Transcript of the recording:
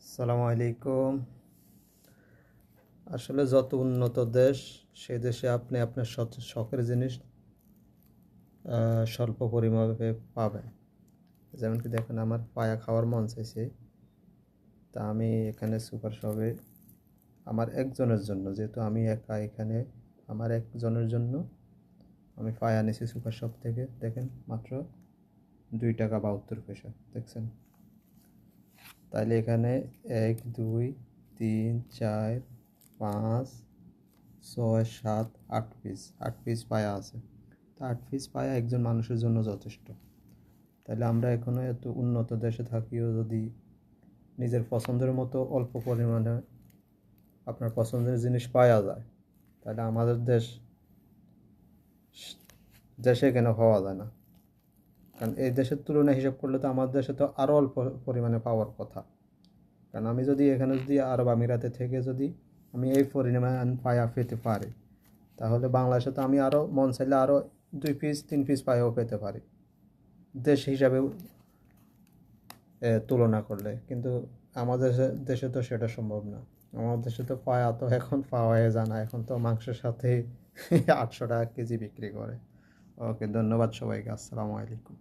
আসসালামু আলাইকুম। আসলে যত উন্নত দেশ, সে দেশে আপনি আপনার শখের জিনিস স্বল্প পরিমাণে পাবেন। যেমন কি দেখেন, আমার পায়া খাওয়ার মন চাইছে, তা আমি এখানে সুপার শপে আমার একজনের জন্য, যেহেতু আমি একা এখানে, আমার একজনের জন্য আমি পায়া নিয়েছি সুপার শপ থেকে। দেখেন, মাত্র 2 টাকা 72 পয়সা। দেখছেন? তাইলে এখানে 1 2 3 4 5 6 7 8 পিস 8 পিস পায়া আছে। তা 8 পিস পায়া একজন মানুষের জন্য যথেষ্ট। তাহলে আমরা এখনো এত উন্নত দেশে থাকিও যদি নিজের পছন্দের মতো অল্প পরিমাণে আপনার পছন্দের জিনিস পাওয়া যায়, তাহলে আমাদের দেশে কেন পাওয়া যায় না? কারণ এই দেশের তুলনায় হিসাব করলে তো আমার দেশে তো আরও অল্প পরিমাণে পাওয়ার কথা। কারণ আমি যদি এখানে যদি আরব আমিরাতে থেকে যদি আমি এই পরিমাণ পায়া পেতে পারি, তাহলে বাংলাদেশে তো আমি আরও মন চাইলে আরও 2 পিস 3 পিস পায়াও পেতে পারি দেশ হিসাবে তুলনা করলে। কিন্তু আমাদের দেশে তো সেটা সম্ভব না। আমাদের দেশে তো পায়া তো এখন পাওয়াই যায় না, এখন তো মাংসের সাথে 800 টাকা কেজি বিক্রি করে। ওকে, ধন্যবাদ সবাইকে। আসসালামু আলাইকুম।